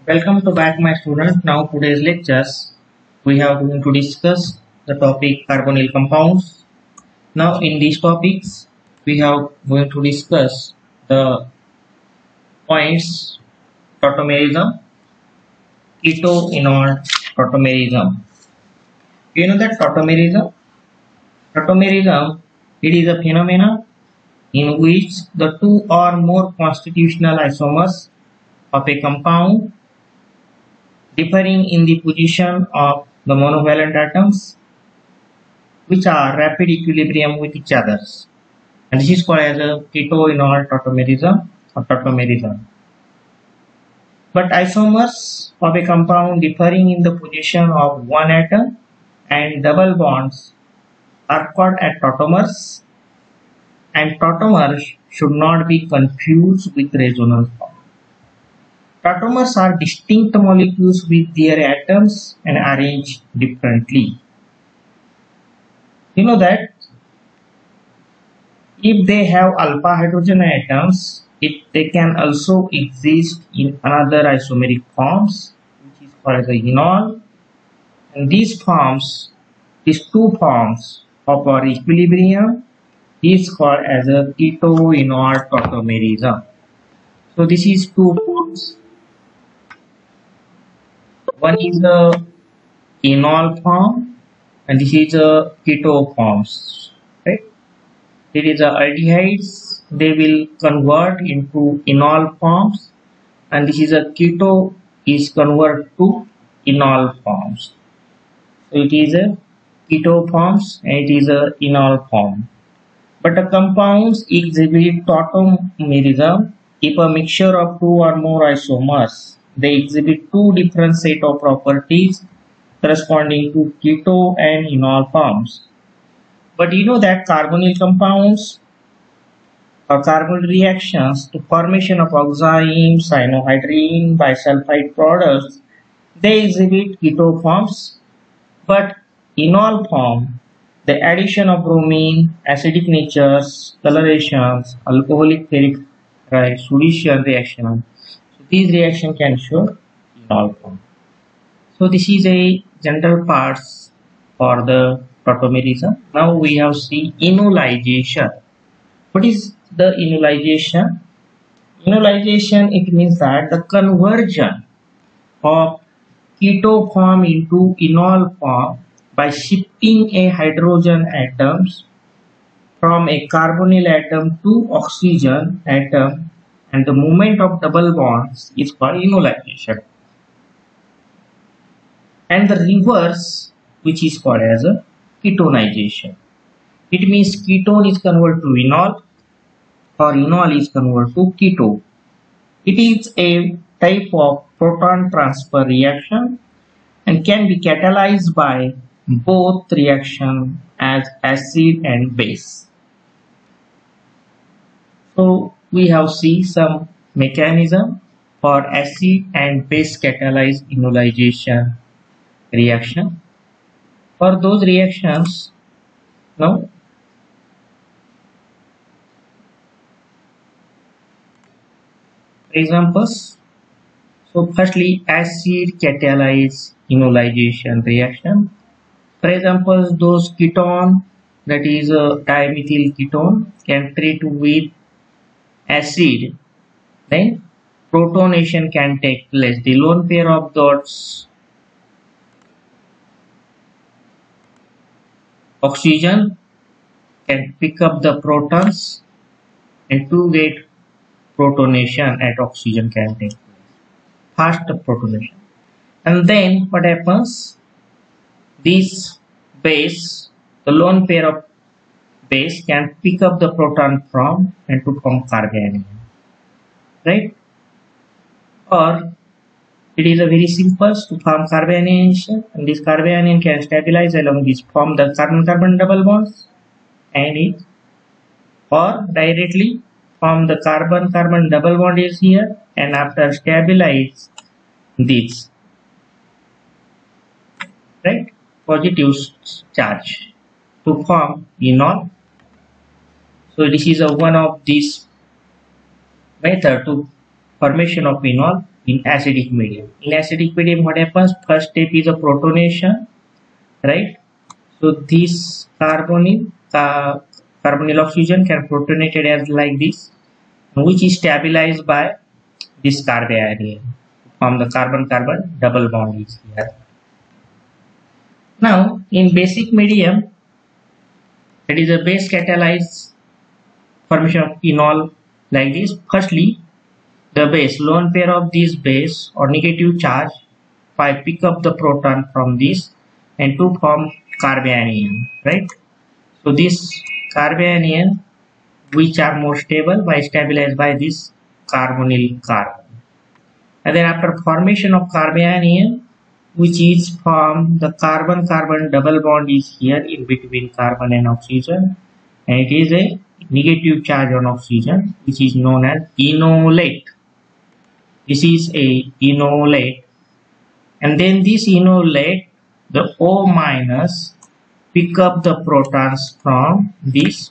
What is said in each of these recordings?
Welcome to back my student. Now today's lectures we are going to discuss the topic carbonyl compounds. Now in these topics we are going to discuss the points tautomerism, keto-enol tautomerism. You know that tautomerism? Tautomerism, it is a phenomena in which the two or more constitutional isomers of a compound differing in the position of the monovalent atoms which are rapid equilibrium with each other, and this is called as a keto-enol tautomerism or tautomerism. But isomers of a compound differing in the position of one atom and double bonds are called as tautomers, and tautomers should not be confused with resonance form. Tautomers are distinct molecules with their atoms and arranged differently. You know that if they have alpha hydrogen atoms, they can also exist in another isomeric forms, which is called as a enol. And these two forms of our equilibrium is called as a keto-enol tautomerism. So this is two forms. One is the enol form and this is a keto forms, right? There is a aldehydes, they will convert into enol forms, and this is a keto is convert to enol forms. So it is a keto forms and it is a enol form. But the compounds exhibit tautomerism if a mixture of two or more isomers, they exhibit two different set of properties corresponding to keto and enol forms. But you know that carbonyl compounds or carbonyl reactions to formation of oxime, cyanohydrine, bisulfite products, they exhibit keto forms. But enol form, the addition of bromine, acidic natures, colorations, alcoholic ferric solution reaction. So these reactions can show enol form. So this is a general parts for the tautomerism. Now we have see enolization. What is the enolization? Enolization, it means that the conversion of keto form into enol form by shifting a hydrogen atoms from a carbonyl atom to oxygen atom, and the movement of double bonds is called enolization. And the reverse, which is called as a ketonization. It means ketone is converted to enol or enol is converted to keto. It is a type of proton transfer reaction and can be catalyzed by both reaction as acid and base. So we have seen some mechanism for acid and base catalyzed enolization reaction. For those reactions, now examples. So firstly, acid catalyzed enolization reaction. For example, those ketone, that is a dimethyl ketone, can treat with acid, then protonation can take place. The lone pair of dots oxygen can pick up the protons, and to get protonation at oxygen can take place. Fast protonation. And then what happens? This base, the lone pair of base can pick up the proton from and to form carbanion, right? Or it is a very simple to form carbanion, and this carbanion can stabilize along this form the carbon-carbon double bonds, and it or directly form the carbon-carbon double bond is here, and after stabilize this, right, positive charge to form enol. So this is one of these method to formation of enol in acidic medium. In acidic medium, what happens? First step is a protonation, right? So this carbonyl oxygen can protonated as like this, which is stabilized by this carbanion. From the carbon-carbon double bond is here. Now, in basic medium, that is a base catalyzed formation of enol like this. Firstly, the base, lone pair of this base or negative charge, 5 pick up the proton from this and to form carbanion, right? So this carbanion, which are more stable, by stabilized by this carbonyl carbon. And then after formation of carbanion, which is from the carbon-carbon double bond is here in between carbon and oxygen, and it is a negative charge on oxygen, which is known as enolate. This is a enolate, and then this enolate, the O minus pick up the protons from this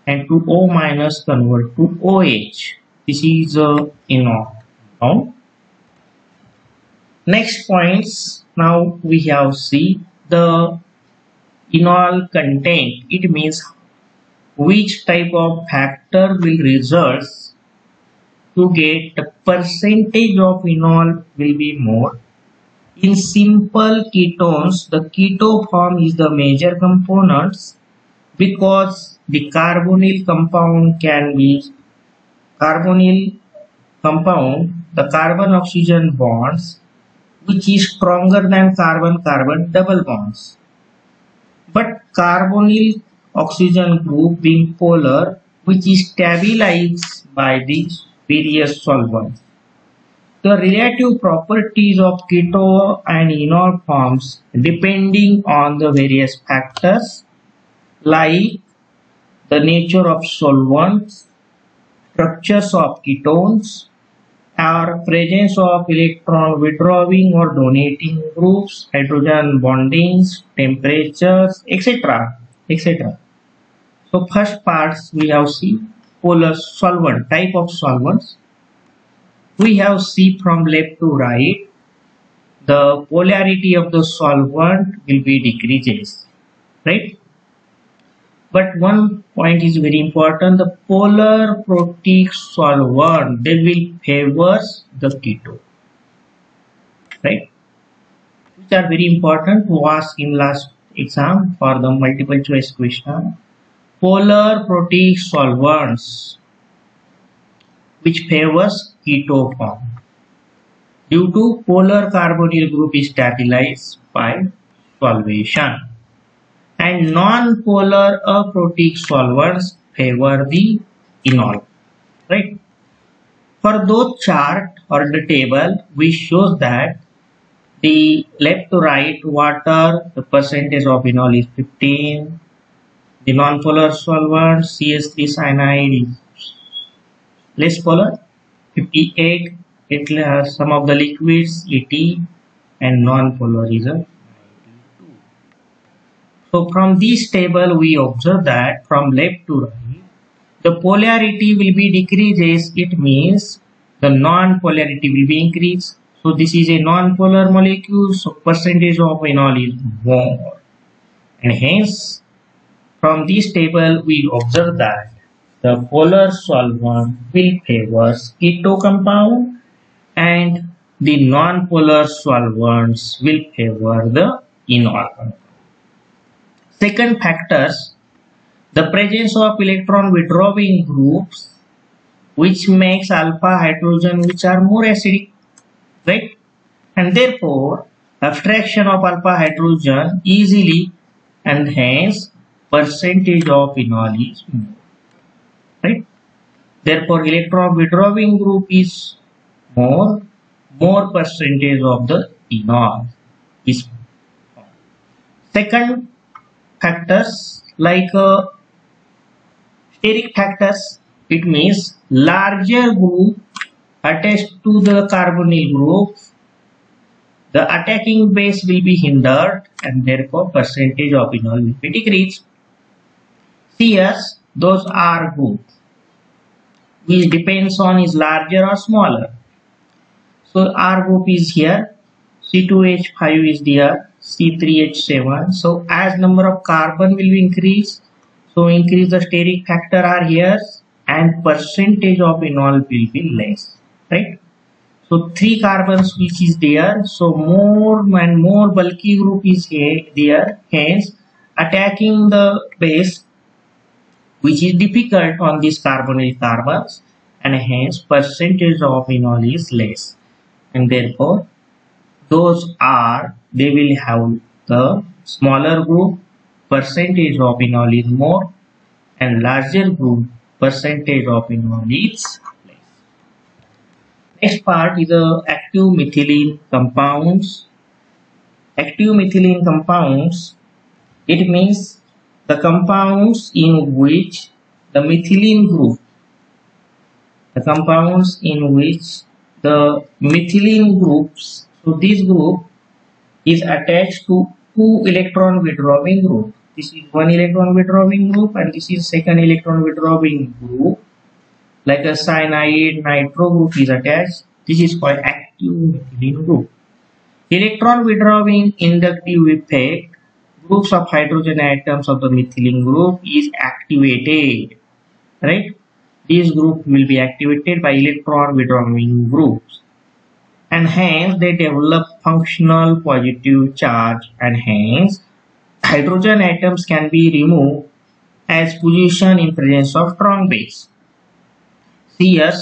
and to O minus convert to OH. This is enol. Now, next points. Now we have see the enol content. It means which type of factor will result to get the percentage of enol will be more. In simple ketones, the keto form is the major components because the carbonyl compound can be carbonyl compound, the carbon oxygen bonds, which is stronger than carbon-carbon double bonds. But carbonyl oxygen group being polar, which is stabilized by these various solvents. The relative properties of keto and enol forms depending on the various factors like the nature of solvents, structures of ketones, or presence of electron withdrawing or donating groups, hydrogen bondings, temperatures, etc. etc. So first parts we have seen polar solvent, type of solvents. We have see from left to right, the polarity of the solvent will be decreases, right? But one point is very important, the polar protic solvent, they will favor the keto, right? Which are very important to ask in last exam for the multiple choice question. Polar protic solvents which favors keto form due to polar carbonyl group is stabilized by solvation. And non-polar aprotic solvents favor the enol, right? For those chart or the table, we show that the left to right water, the percentage of enol is 15. The non-polar solvent CS3 cyanide is less polar, 58. It has some of the liquids 80 and non-polar is a. So from this table we observe that from left to right, the polarity will be decreases. It means the non-polarity will be increased. So this is a non-polar molecule, so percentage of enol is more. And hence from this table we observe that the polar solvent will favor keto compound and the non-polar solvents will favor the enol compound. Second factors, the presence of electron withdrawing groups which makes alpha hydrogen which are more acidic, right? And therefore abstraction of alpha hydrogen easily and hence percentage of enol is more, right? Therefore electron withdrawing group is more percentage of the enol is more. Second factors like steric factors, it means larger group attached to the carbonyl group, the attacking base will be hindered and therefore percentage of enol will be decreased. CS, those are groups which depends on is larger or smaller. So R group is here, C2H5 is there, C3H7. So as number of carbon will be increase, so increase the steric factor are here and percentage of enol will be less, right? So 3 carbons which is there, so more and more bulky group is here there, hence attacking the base which is difficult on these carbonyl carbons, and hence percentage of enol is less, and therefore those are, they will have the smaller group, percentage of enol is more, and larger group, percentage of enol is less. Next part is the active methylene compounds. Active methylene compounds, it means the compounds in which the methylene group, the compounds in which the methylene groups, so this group is attached to 2 electron withdrawing group. This is 1 electron withdrawing group and this is second electron withdrawing group. Like a cyanide nitro group is attached. This is called active methylene group. Electron withdrawing inductive effect, groups of hydrogen atoms of the methylene group is activated, right? This group will be activated by electron withdrawing groups, and hence they develop functional positive charge, and hence hydrogen atoms can be removed as position in presence of strong base. See here,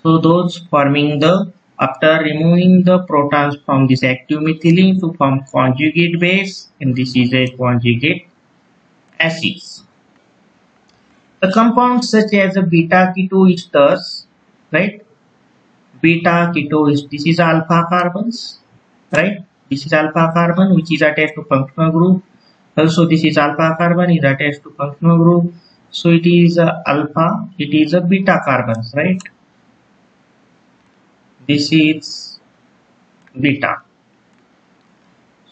so those forming the, after removing the protons from this active methylene to form conjugate base, and this is a conjugate acids. The compounds such as the beta ketoesters, right? Beta keto, this is alpha carbons, right? This is alpha carbon which is attached to functional group. Also this is alpha carbon is attached to functional group. So it is alpha, it is a beta carbons, right? This is beta.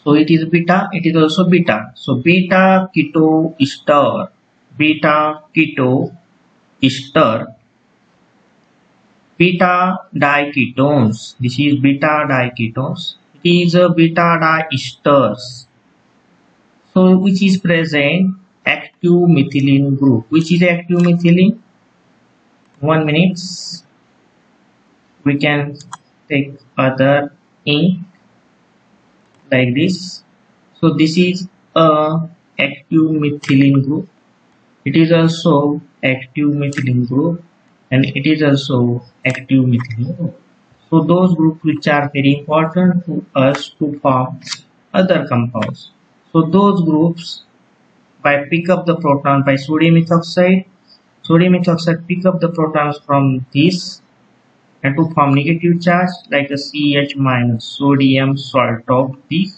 So it is beta, it is also beta. So beta ketoester, beta ketoester, beta diketones. This is beta diketones. It is a beta diesters. So which is present active methylene group. Which is active methylene? 1 minute. We can take other ink like this. So this is a active methylene group. It is also active methylene group, and it is also active methylene group. So those groups which are very important to us to form other compounds. So those groups, by pick up the proton by sodium ethoxide pick up the protons from this and to form negative charge like a CH minus sodium salt of the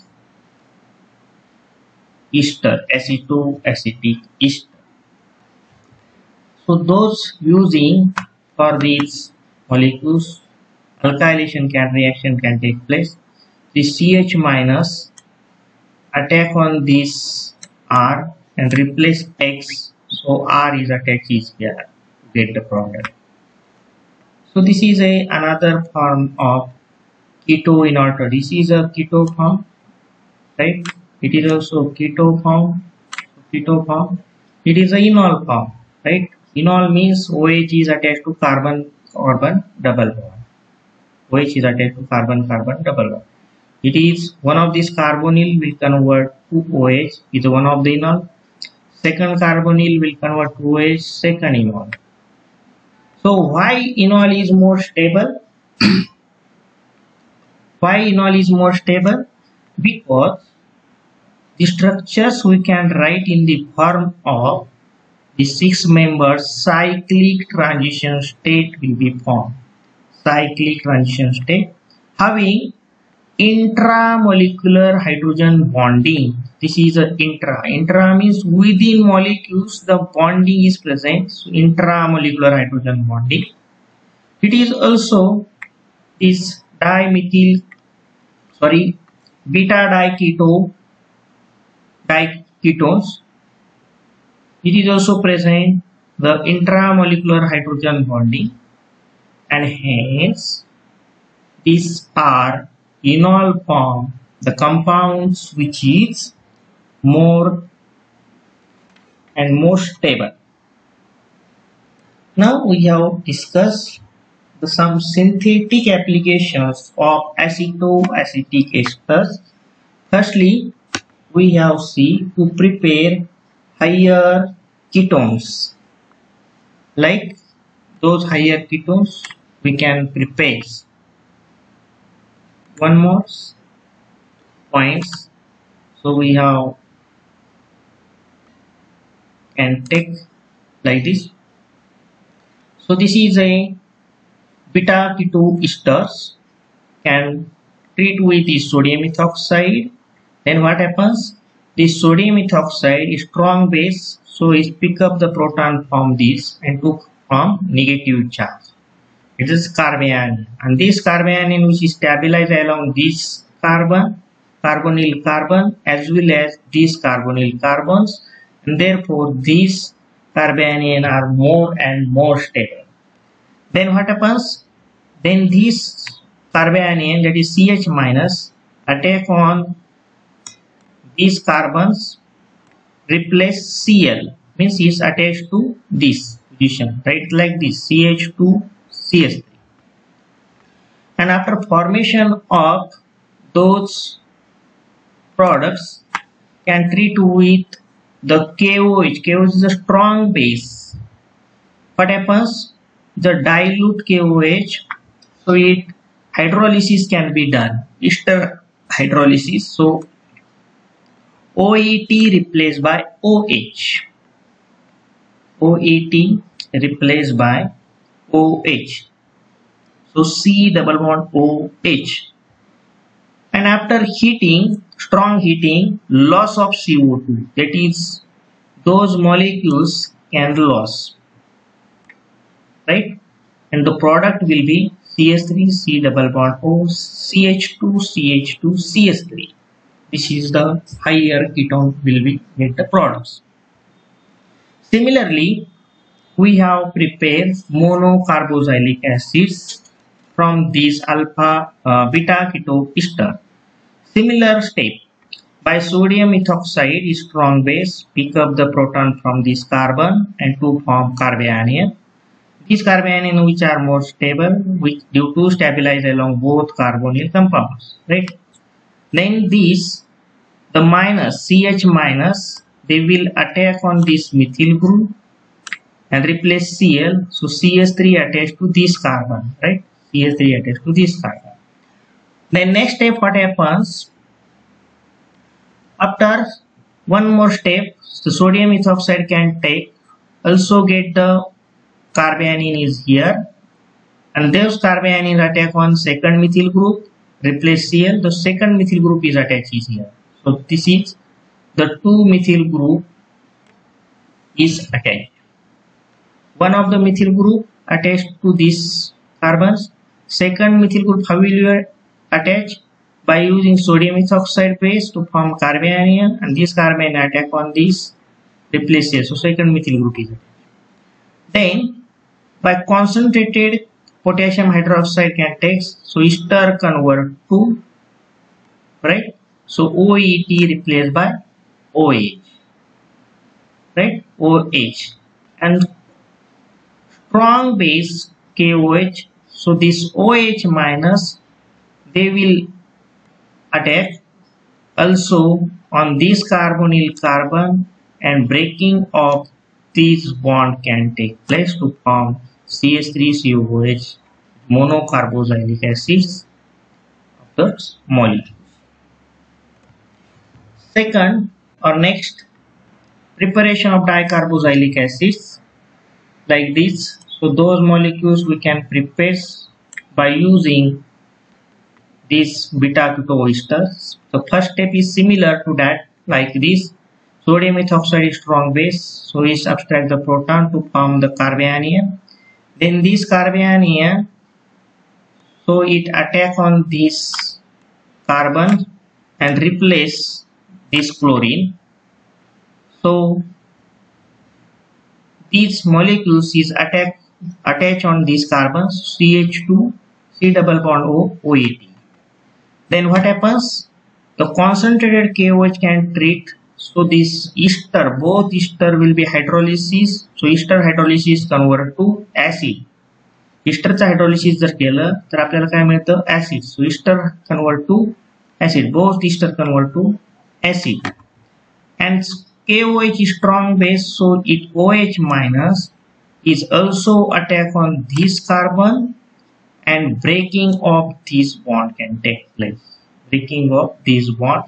ester, acetoacetic ester. So those using for these molecules, alkylation reaction can take place. The CH minus attack on this R and replace X, so R is attached here to get the product. So this is another form of keto-enol. This is a keto form, right? It is also keto form. It is a enol form, right? Enol means OH is attached to carbon-carbon double bond. OH is attached to carbon-carbon double bond. It is one of these carbonyl will convert to OH is one of the enol. Second carbonyl will convert to OH, second enol. So why enol is more stable? Why enol is more stable? Because the structures we can write in the form of the 6 members cyclic transition state will be formed. Cyclic transition state having intramolecular hydrogen bonding. This is a intra means within molecules the bonding is present, so intramolecular hydrogen bonding. It is also this beta diketones. It is also present the intramolecular hydrogen bonding, and hence these are enol form, the compounds which is more and more stable. Now we have discussed some synthetic applications of acetoacetic esters. Firstly, we have seen to prepare higher ketones. Like those higher ketones, we can prepare one more points. So we have can take like this. So this is a beta keto esters can treat with the sodium ethoxide. Then what happens? This sodium ethoxide is strong base, so it pick up the proton from this and took from negative charge. It is carbanion, and this carbanion which is stabilized along this carbon, carbonyl carbon, as well as these carbonyl carbons, and therefore these carbanion are more and more stable. Then what happens? Then this carbanion, that is CH minus, attack on these carbons, replace Cl, means is attached to this position, right, like this CH2 CH3. And after formation of those products can treat with the KOH. KOH is a strong base. What happens? The dilute KOH, so it hydrolysis can be done, ester hydrolysis. So OET replaced by OH, OET replaced by OH, so C double bond OH. And after heating, strong heating, loss of CO2, that is those molecules can lose, right, and the product will be CH3 C double bond O, CH2 CH2 CH3. This is the higher ketone will be get the products. Similarly, we have prepared monocarboxylic acids from this alpha beta keto ester. Similar step, by sodium ethoxide is strong base, pick up the proton from this carbon and to form carbanion. These carbanion which are more stable, which due to stabilize along both carbonyl compounds, right? Then these, the minus CH minus, they will attack on this methyl group and replace Cl. So CH3 attached to this carbon, right? CH3 attached to this carbon. Then next step, what happens? After one more step, the sodium ethoxide can take, also get the carbanion is here, and those carbanion attack on second methyl group, replace Cl. The second methyl group is attached is here. So this is the 2 methyl group is attached. One of the methyl group attached to these carbons. Second methyl group, how will you attach? By using sodium ethoxide base to form carbanion, and this carbanion attack on this, replace Cl. So second methyl group is attached. Then by concentrated potassium hydroxide can take, so ester convert to, right? So OET replaced by OH, right? OH, and strong base KOH. So this OH minus, they will attack also on this carbonyl carbon, and breaking of this bond can take place to form CH3COOH, monocarboxylic acids of the molecule. Second or next, preparation of dicarboxylic acids like this. So those molecules we can prepare by using these beta keto esters. The first step is similar to that, like this. Sodium ethoxide is strong base, so we subtract the proton to form the carbanion. Then this carbanion, so it attack on this carbon and replace this chlorine. So these molecules is attach on these carbons, CH2 C double bond O, OET. Then what happens? The concentrated KOH can treat. So this ester, both ester will be hydrolysis. So ester hydrolysis convert to acid. एस्टरचं hydrolysis जर केलं तर आपल्याला काय मिळतं acid. So ester convert to acid, both ester convert to acid. And KOH is strong base, so it OH minus is also attack on this carbon and breaking of this bond can take place. Breaking of this bond.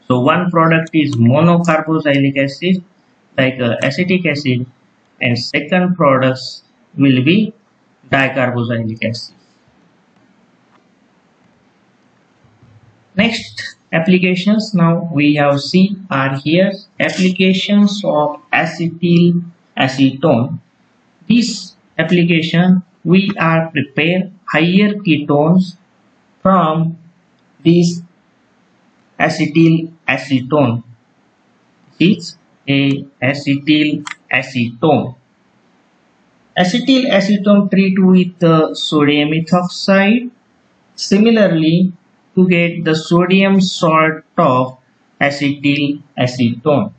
So one product is monocarboxylic acid like acetic acid, and second products will be dicarboxylic acid. Next applications now we have seen are here applications of acetyl acetone. This application we are prepare higher ketones from this acetyl acetone. It's a acetyl acetone. Acetyl acetone treat with sodium ethoxide. Similarly, to get the sodium salt of acetyl acetone.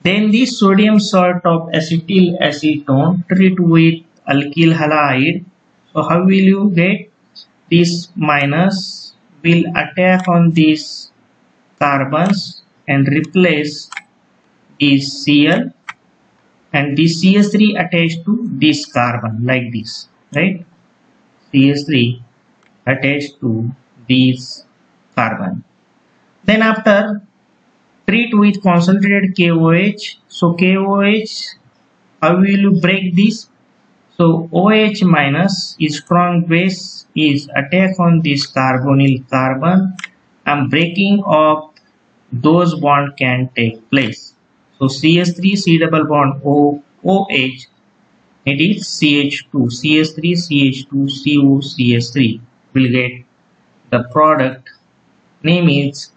Then this sodium salt of acetyl acetone treat with alkyl halide. So how will you get? This minus will attack on these carbons and replace this Cl, and this CH3 attached to this carbon like this, right? CH3 attached to this carbon. Then after treat with concentrated KOH. So KOH, how will you break this? So OH minus is strong base is attack on this carbonyl carbon and breaking of those bond can take place. So CH3 C double bond O OH, it is CH2 CH3 CH2 CO CH3 will get the product name is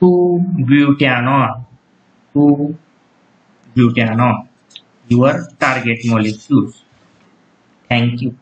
2-butanol. 2-butanol, your target molecules. Thank you.